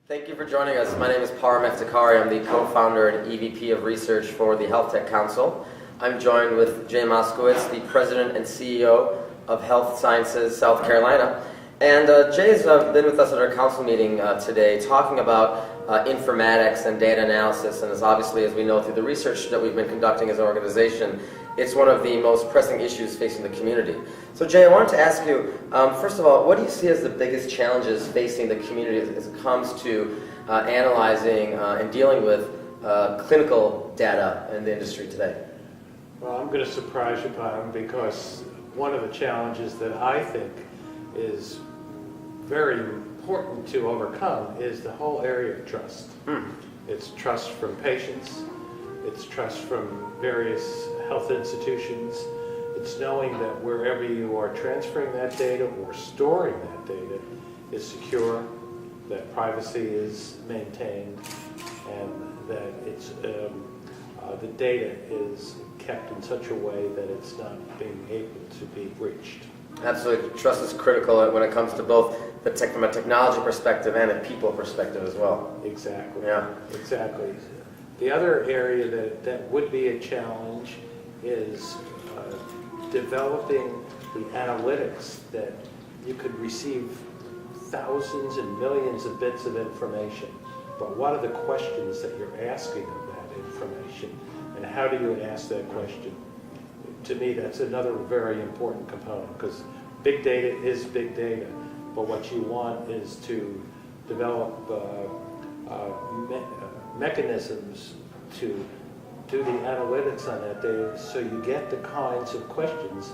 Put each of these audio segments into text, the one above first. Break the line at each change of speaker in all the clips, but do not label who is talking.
Thank you for joining us. My name is Param Eftekari. I'm the co-founder and EVP of Research for the Health Tech Council. I'm joined with Jay Moskowitz, the President and CEO of Health Sciences South Carolina. And Jay has been with us at our council meeting today talking about informatics and data analysis, and as obviously, as we know through the research that we've been conducting as an organization, it's one of the most pressing issues facing the community. So Jay, I wanted to ask you, first of all, what do you see as the biggest challenges facing the community as it comes to analyzing and dealing with clinical data in the industry today?
Well, I'm going to surprise you, Pam, because one of the challenges that I think is very important to overcome is the whole area of trust. It's trust from patients, it's trust from various health institutions, it's knowing that wherever you are transferring that data or storing that data is secure, that privacy is maintained, and that it's the data is kept in such a way that it's not being able to be breached.
Absolutely. Trust is critical when it comes to both from a technology perspective and a people perspective as well.
Exactly.
Yeah.
Exactly. The other area that would be a challenge is developing the analytics that you could receive thousands and millions of bits of information. But what are the questions that you're asking of that information? And how do you ask that question? To me, that's another very important component, because big data is big data, but what you want is to develop mechanisms to do the analytics on that data so you get the kinds of questions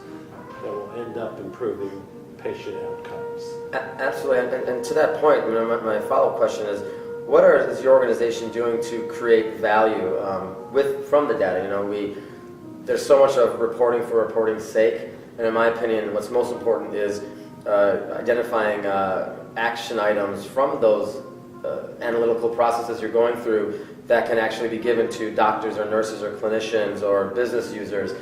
that will end up improving patient outcomes.
Absolutely, and to that point, my follow-up question is, what is your organization doing to create value from the data? There's so much of reporting for reporting's sake, and in my opinion, what's most important is identifying action items from those analytical processes you're going through that can actually be given to doctors or nurses or clinicians or business users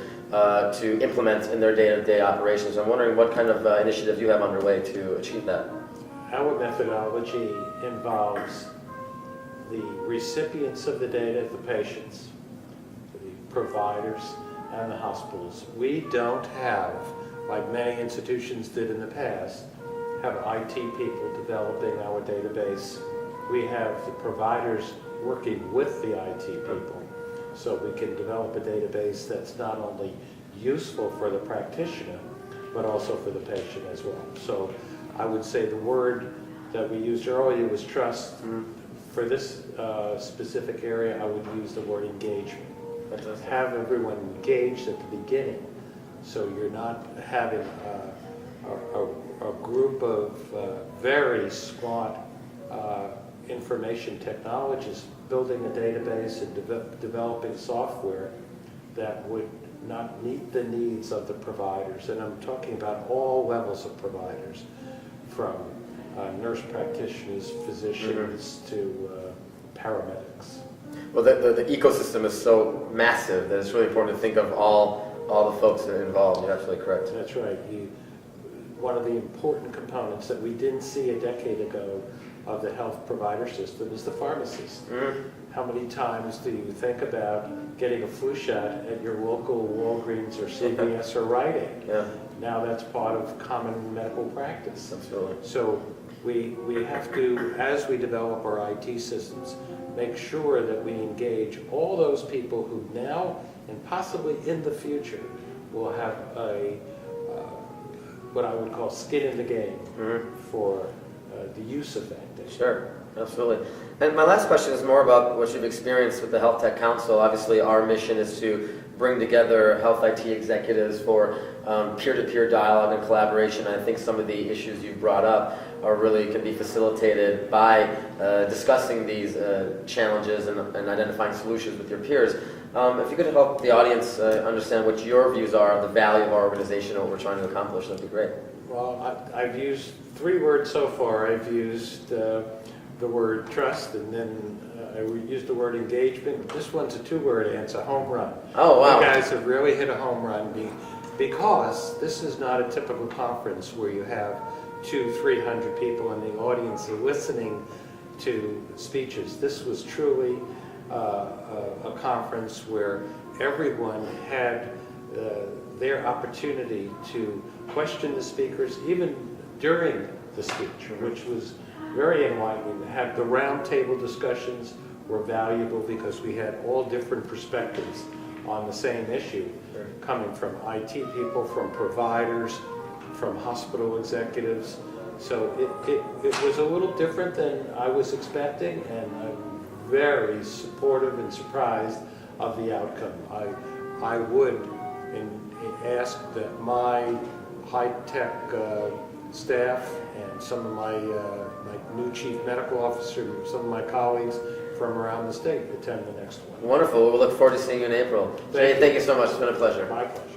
to implement in their day-to-day operations. I'm wondering what kind of initiatives you have underway to achieve that.
Our methodology involves the recipients of the data, the patients, the providers, and the hospitals. We don't have, like many institutions did in the past, have IT people developing our database. We have the providers working with the IT people, so we can develop a database that's not only useful for the practitioner, but also for the patient as well. So I would say the word that we used earlier was trust. For this specific area, I would use the word engagement. Have everyone engaged at the beginning, so you're not having a group of very smart information technologists building a database and developing software that would not meet the needs of the providers. And I'm talking about all levels of providers, from nurse practitioners, physicians, to paramedics.
Well, the ecosystem is so massive that it's really important to think of all the folks that are involved. You're absolutely correct.
That's right. One of the important components that we didn't see a decade ago of the health provider system is the pharmacist. How many times do you think about getting a flu shot at your local Walgreens or CVS or Rite Aid?
Yeah.
Now that's part of common medical practice.
Absolutely.
So we have to, as we develop our IT systems, make sure that we engage all those people who now and possibly in the future will have what I would call skin in the game for the use of that data.
Sure, absolutely. And my last question is more about what you've experienced with the Health Tech Council. Obviously, our mission is to bring together health IT executives for peer-to-peer dialogue and collaboration. I think some of the issues you've brought up can be facilitated by discussing these challenges and identifying solutions with your peers. If you could help the audience understand what your views are on the value of our organization and what we're trying to accomplish, that'd be great.
Well, I've used 3 words so far. I've used the word trust, and then I used the word engagement. This one's a 2-word answer, home run.
Oh, wow.
You guys have really hit a home run because this is not a typical conference where you have 200-300 people in the audience listening to speeches. This was truly a conference where everyone had their opportunity to question the speakers, even during the speech, which was very enlightening. The roundtable discussions were valuable because we had all different perspectives on the same issue, coming from IT people, from providers, from hospital executives. So it was a little different than I was expecting, and I'm very supportive and surprised of the outcome. I would ask that my high-tech staff and some of my new chief medical officer, some of my colleagues from around the state attend the next one.
Wonderful. We'll look forward to seeing you in April. Jay, thank you so much. It's been a pleasure.
My pleasure.